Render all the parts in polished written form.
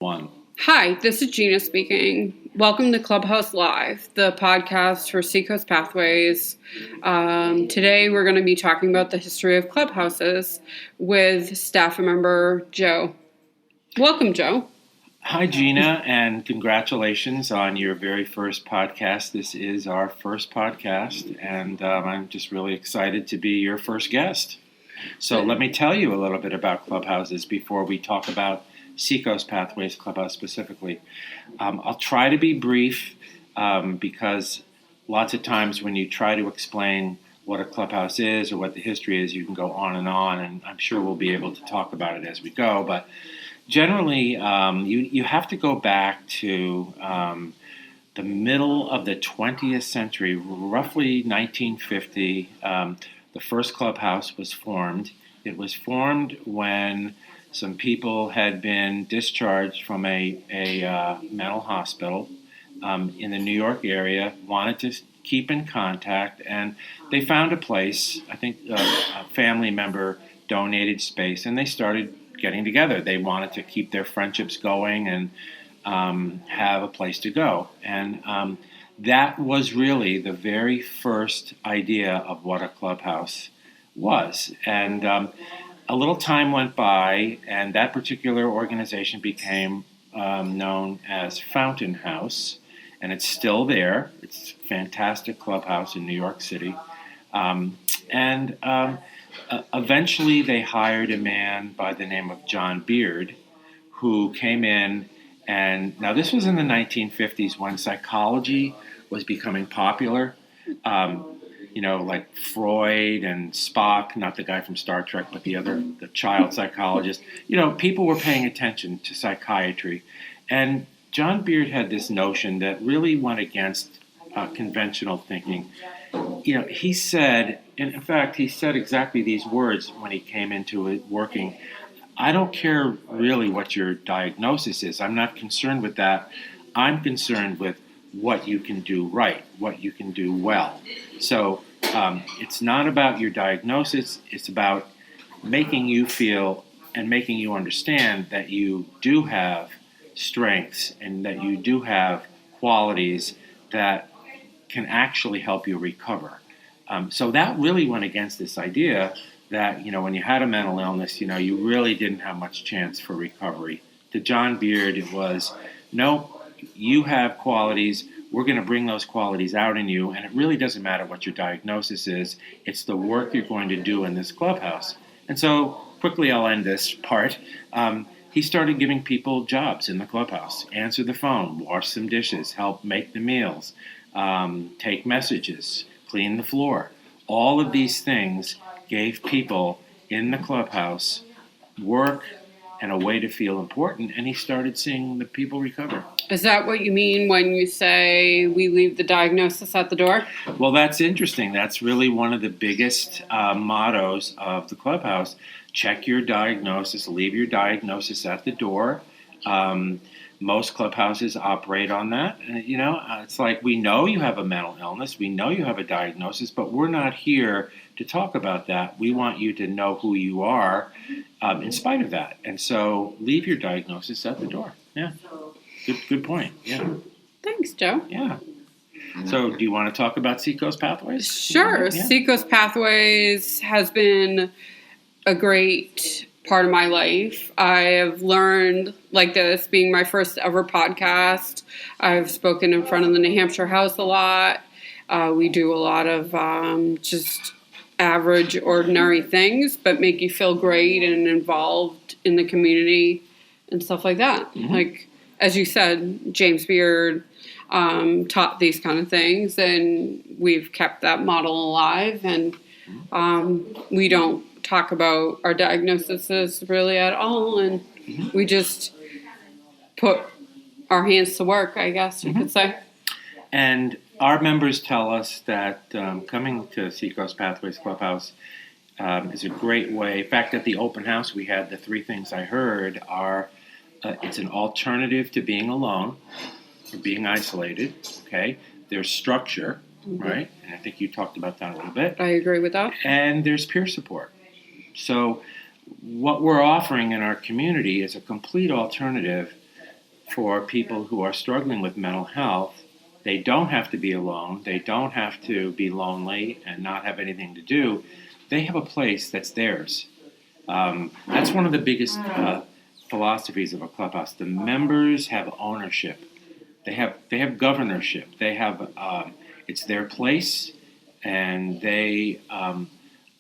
One. Hi, this is Gina speaking. Welcome to Clubhouse Live, the podcast for Seacoast Pathways. Today we're going to be talking about the history of clubhouses with staff member Joe. Welcome, Joe. Hi, Gina, and congratulations on your very first podcast. This is our first podcast, and I'm just really excited to be your first guest. So let me tell you a little bit about clubhouses before we talk about Seacoast Pathways Clubhouse specifically. I'll try to be brief because lots of times when you try to explain what a clubhouse is or what the history is, you can go on, and I'm sure we'll be able to talk about it as we go. But generally, you have to go back to the middle of the 20th century, roughly 1950. The first clubhouse was formed. It was formed when some people had been discharged from a mental hospital in the New York area, wanted to keep in contact, and they found a place. I think a family member donated space, and they started getting together. They wanted to keep their friendships going and have a place to go. And that was really the very first idea of what a clubhouse was. And a little time went by, and that particular organization became known as Fountain House, and it's still there. It's a fantastic clubhouse in New York City. Eventually they hired a man by the name of John Beard, who came in, and now this was in the 1950s when psychology was becoming popular. Like Freud and Spock, not the guy from Star Trek, but the child psychologist. People were paying attention to psychiatry. And John Beard had this notion that really went against conventional thinking. He said, and in fact, he said exactly these words when he came into it working. I don't care really what your diagnosis is. I'm not concerned with that. I'm concerned with what you can do right, what you can do well. So it's not about your diagnosis. It's about making you feel and making you understand that you do have strengths and that you do have qualities that can actually help you recover. So that really went against this idea that, when you had a mental illness, you really didn't have much chance for recovery. To John Beard, it was, no, you have qualities. We're going to bring those qualities out in you, and it really doesn't matter what your diagnosis is. It's the work you're going to do in this clubhouse. And so, quickly I'll end this part. He started giving people jobs in the clubhouse. Answer the phone, wash some dishes, help make the meals, take messages, clean the floor. All of these things gave people in the clubhouse work and a way to feel important, and he started seeing the people recover. Is that what you mean when you say we leave the diagnosis at the door? Well, that's interesting. That's really one of the biggest mottos of the clubhouse. Check your diagnosis, leave your diagnosis at the door. Most clubhouses operate on that. It's like, we know you have a mental illness, we know you have a diagnosis, but we're not here to talk about that. We want you to know who you are in spite of that. And so leave your diagnosis at the door. Yeah. Good point. Yeah. Thanks, Joe. Yeah. So do you want to talk about Seacoast Pathways? Sure. Yeah. Seacoast Pathways has been a great part of my life. I have learned, like this being my first ever podcast, I've spoken in front of the New Hampshire House a lot. We do a lot of just average, ordinary things, but make you feel great and involved in the community and stuff like that. Mm-hmm. Like, as you said, James Beard taught these kind of things, and we've kept that model alive, and we don't talk about our diagnoses really at all, and we just put our hands to work, I guess you could say. And our members tell us that coming to Seacoast Pathways Clubhouse is a great way. In fact, at the open house, we had the three things I heard are it's an alternative to being alone or being isolated. Okay, there's structure, right? And I think you talked about that a little bit. I agree with that. And there's peer support. So what we're offering in our community is a complete alternative for people who are struggling with mental health. They don't have to be alone. They don't have to be lonely and not have anything to do. They have a place that's theirs. That's one of the biggest philosophies of a clubhouse. The members have ownership. They have governorship. They have it's their place, and they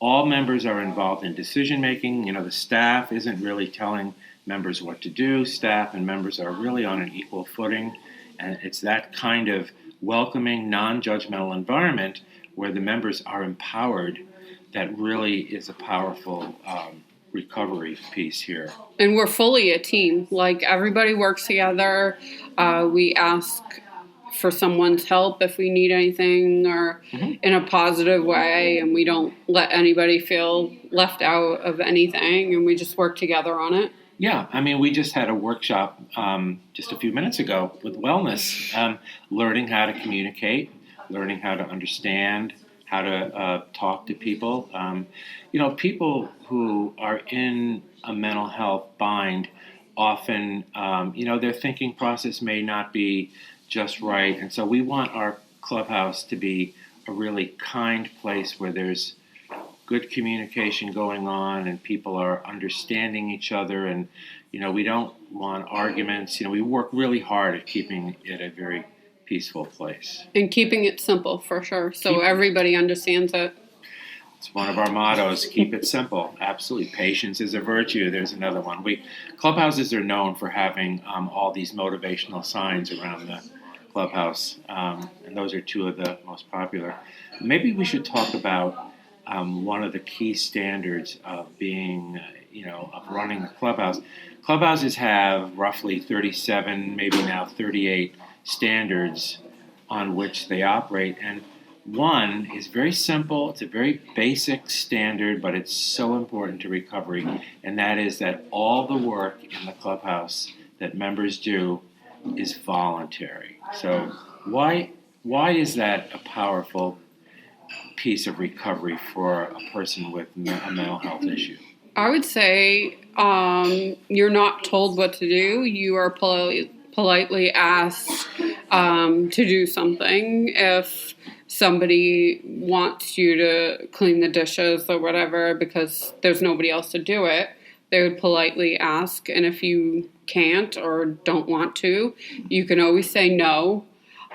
all members are involved in decision making. The staff isn't really telling members what to do. Staff and members are really on an equal footing, and it's that kind of welcoming, non-judgmental environment where the members are empowered that really is a powerful recovery piece here. And we're fully a team. Like, everybody works together. We ask for someone's help if we need anything, or in a positive way, and we don't let anybody feel left out of anything, and we just work together on it. Yeah, we just had a workshop just a few minutes ago with wellness, learning how to communicate, learning how to understand, how to talk to people. People who are in a mental health bind often, their thinking process may not be just right. And so we want our clubhouse to be a really kind place where there's good communication going on and people are understanding each other. And, we don't want arguments. We work really hard at keeping it a very peaceful place. And keeping it simple, for sure, so everybody understands it. It's one of our mottos, keep it simple. Absolutely. Patience is a virtue. There's another one. Clubhouses are known for having all these motivational signs around the clubhouse, and those are two of the most popular. Maybe we should talk about one of the key standards of being, of running a clubhouse. Clubhouses have roughly 37, maybe now 38 standards on which they operate, and one is very simple. It's a very basic standard, but it's so important to recovery, and that is that all the work in the clubhouse that members do is voluntary. So why is that a powerful piece of recovery for a person with a mental health issue? I would say you're not told what to do. You are politely asked to do something. If somebody wants you to clean the dishes or whatever because there's nobody else to do it, they would politely ask. And if you can't or don't want to, you can always say no,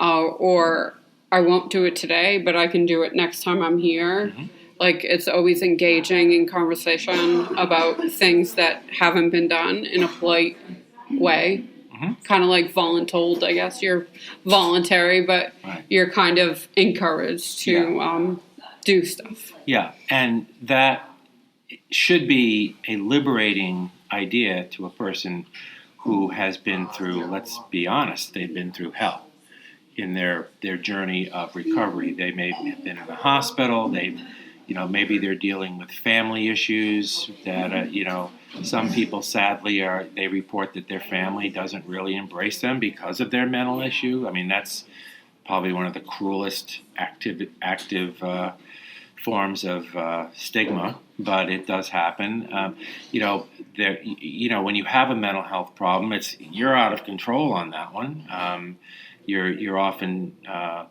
or I won't do it today, but I can do it next time I'm here. Mm-hmm. Like, it's always engaging in conversation about things that haven't been done in a polite way. Mm-hmm. Kind of like voluntold, I guess. You're voluntary, but right. You're kind of encouraged to do stuff. Yeah, and that should be a liberating idea to a person who has been through, let's be honest, they've been through hell in their journey of recovery. They may have been in the hospital. Maybe they're dealing with family issues that, some people sadly they report that their family doesn't really embrace them because of their mental issue. That's probably one of the cruelest active forms of stigma, but it does happen. When you have a mental health problem, you're out of control on that one. You're often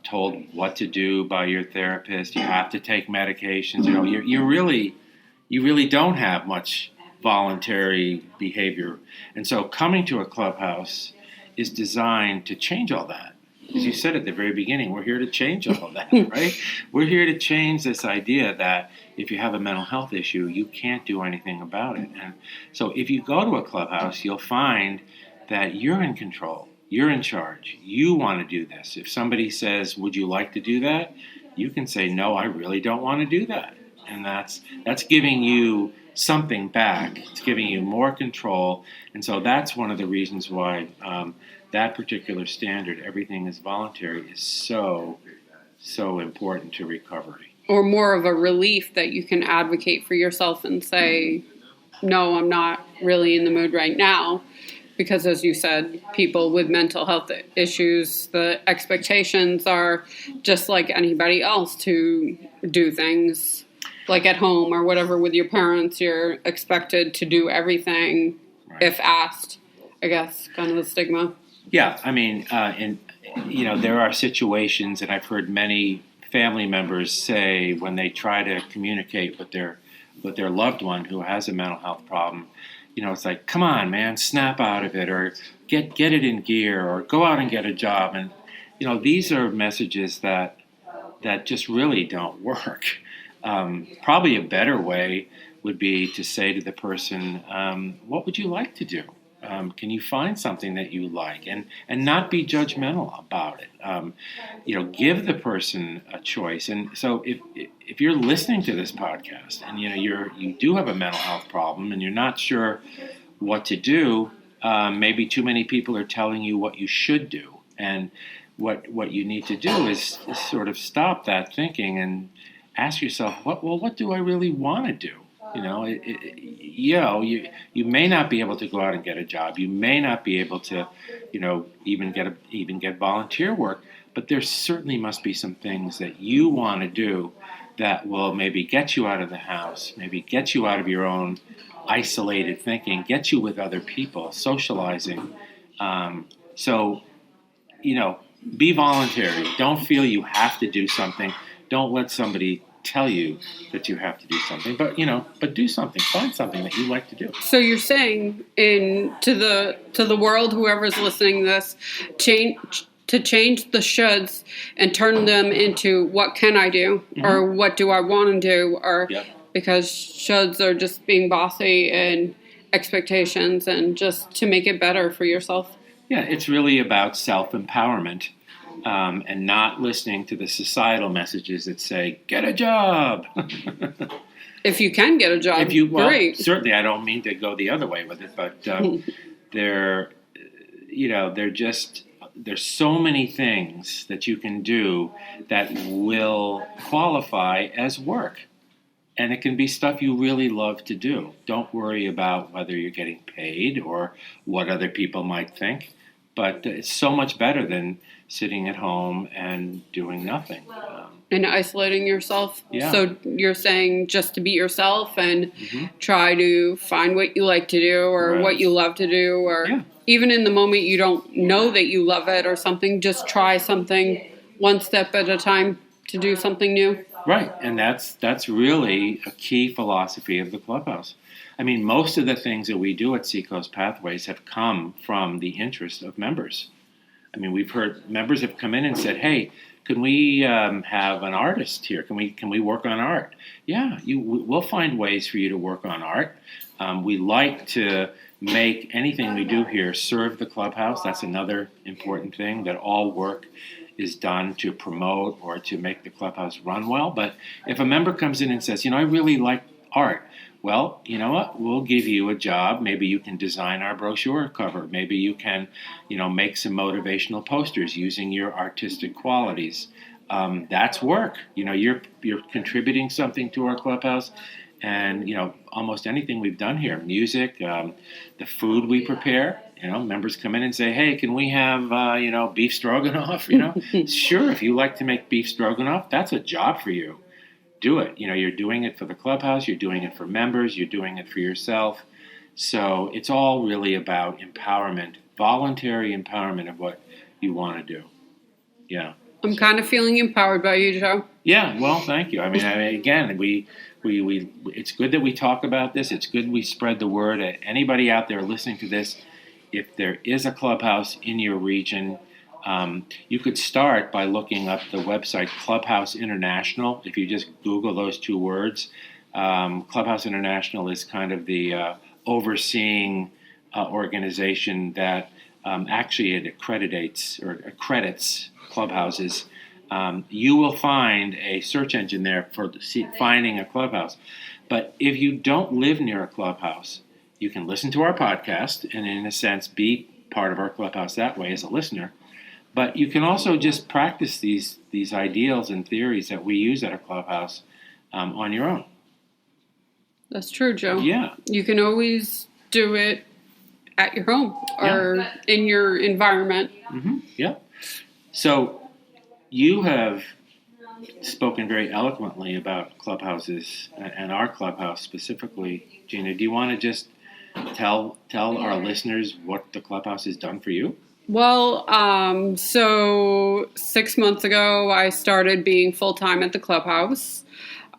told what to do by your therapist. You have to take medications. You really don't have much voluntary behavior, and so coming to a clubhouse is designed to change all that. As you said at the very beginning, we're here to change all of that, right? We're here to change this idea that if you have a mental health issue, you can't do anything about it. And so if you go to a clubhouse, you'll find that you're in control. You're in charge. You want to do this. If somebody says, would you like to do that? You can say, no, I really don't want to do that. And that's giving you something back. It's giving you more control. And so that's one of the reasons why that particular standard, everything is voluntary, is so important to recovery. Or more of a relief that you can advocate for yourself and say, no, I'm not really in the mood right now. Because, as you said, people with mental health issues, the expectations are just like anybody else to do things. Like at home or whatever with your parents, you're expected to do everything if asked, I guess, kind of the stigma. Yeah, I mean, there are situations, and I've heard many family members say when they try to communicate with their loved one who has a mental health problem, it's like, come on, man, snap out of it, or get it in gear, or go out and get a job, and these are messages that just really don't work. Probably a better way would be to say to the person, what would you like to do? Can you find something that you like, and not be judgmental about it? Give the person a choice. And so if you're listening to this podcast and you do have a mental health problem and you're not sure what to do, maybe too many people are telling you what you should do, and what you need to do is sort of stop that thinking and ask yourself, what do I really want to do? You may not be able to go out and get a job. You may not be able to, even get volunteer work. But there certainly must be some things that you want to do that will maybe get you out of the house, maybe get you out of your own isolated thinking, get you with other people, socializing. So, be voluntary. Don't feel you have to do something. Don't let somebody tell you that you have to do something, but do something. Find something that you like to do. So you're saying to the world, whoever's listening to this, change the shoulds and turn them into what can I do, or what do I want to do, or because shoulds are just being bossy and expectations, and just to make it better for yourself. Yeah, it's really about self-empowerment. And not listening to the societal messages that say, get a job. If you can get a job, great. Certainly, I don't mean to go the other way with it, but there's so many things that you can do that will qualify as work. And it can be stuff you really love to do. Don't worry about whether you're getting paid or what other people might think. But it's so much better than sitting at home and doing nothing. And isolating yourself. Yeah. So you're saying just to be yourself and try to find what you like to do, or what you love to do, or even in the moment you don't know that you love it or something, just try something one step at a time to do something new. Right, and that's really a key philosophy of the Clubhouse. I mean, most of the things that we do at Seacoast Pathways have come from the interest of members. I mean, we've heard members have come in and said, "Hey, can we have an artist here? Can we work on art?" Yeah, we'll find ways for you to work on art. We like to make anything we do here serve the Clubhouse. That's another important thing, that all work is done to promote or to make the Clubhouse run well. But if a member comes in and says, I really like art, well, you know what? We'll give you a job. Maybe you can design our brochure cover. Maybe you can, make some motivational posters using your artistic qualities. That's work. You're contributing something to our Clubhouse. And, almost anything we've done here, music, the food we prepare, members come in and say, hey, can we have, beef stroganoff? Sure, if you like to make beef stroganoff, that's a job for you. Do it. You're doing it for the Clubhouse, you're doing it for members, you're doing it for yourself. So it's all really about empowerment, voluntary empowerment of what you want to do. Yeah. I'm kind of feeling empowered by you, Joe. Yeah, well, thank you. I mean, again, we it's good that we talk about this. It's good we spread the word. Anybody out there listening to this, if there is a Clubhouse in your region, you could start by looking up the website Clubhouse International. If you just Google those two words, Clubhouse International is kind of the overseeing organization that actually it accredits Clubhouses. You will find a search engine there for finding a Clubhouse. But if you don't live near a Clubhouse, you can listen to our podcast and, in a sense, be part of our Clubhouse that way as a listener. But you can also just practice these ideals and theories that we use at a Clubhouse on your own. That's true, Joe. Yeah. You can always do it at your home or in your environment. Mm-hmm. Yeah. So you have spoken very eloquently about Clubhouses and our Clubhouse specifically. Gina, do you want to just tell our listeners what the Clubhouse has done for you? Well, so 6 months ago, I started being full-time at the Clubhouse.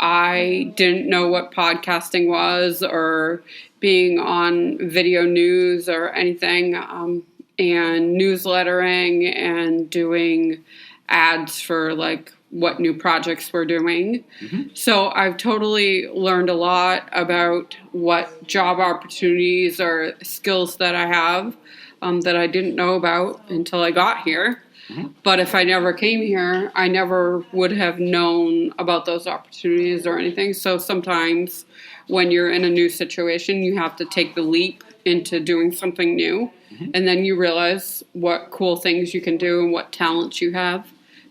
I didn't know what podcasting was or being on video news or anything, and newslettering and doing ads for like what new projects we're doing. So I've totally learned a lot about what job opportunities or skills that I have that I didn't know about until I got here. But if I never came here, I never would have known about those opportunities or anything. So sometimes when you're in a new situation, you have to take the leap into doing something new. And then you realize what cool things you can do and what talents you have,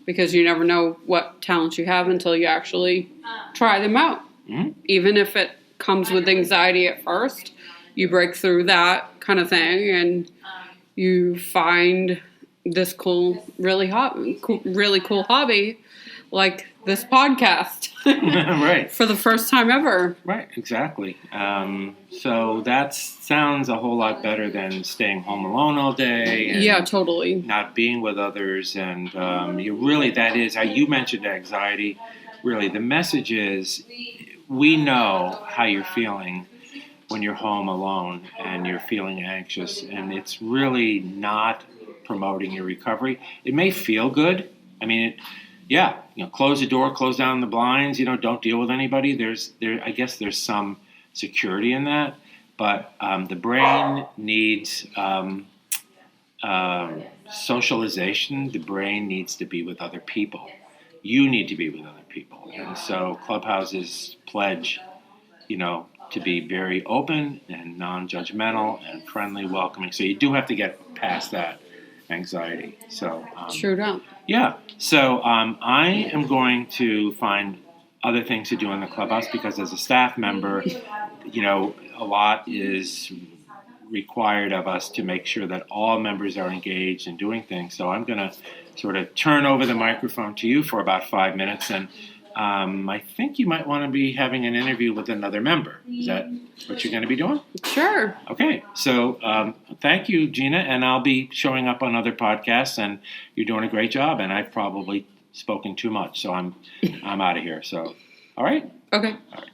because you never know what talents you have until you actually try them out. Even if it comes with anxiety at first, you break through that kind of thing and you find this really cool hobby like this podcast. Right. For the first time ever. Right, exactly. So that sounds a whole lot better than staying home alone all day. And yeah, totally. Not being with others. And you really, that is, how you mentioned anxiety, really the message is we know how you're feeling when you're home alone and you're feeling anxious. And it's really not promoting your recovery. It may feel good. I mean, close the door, close down the blinds, don't deal with anybody. I guess there's some security in that, but the brain needs socialization. The brain needs to be with other people. You need to be with other people. And so Clubhouses pledge, to be very open and non-judgmental and friendly, welcoming. So you do have to get past that anxiety. So True enough. yeah. So I am going to find other things to do in the Clubhouse because as a staff member, a lot is required of us to make sure that all members are engaged in doing things. So I'm going to sort of turn over the microphone to you for about 5 minutes, and I think you might want to be having an interview with another member. Is that what you're going to be doing? Sure. Okay. So thank you, Gina, and I'll be showing up on other podcasts, and you're doing a great job, and I've probably spoken too much, so I'm out of here. So, all right? Okay. All right.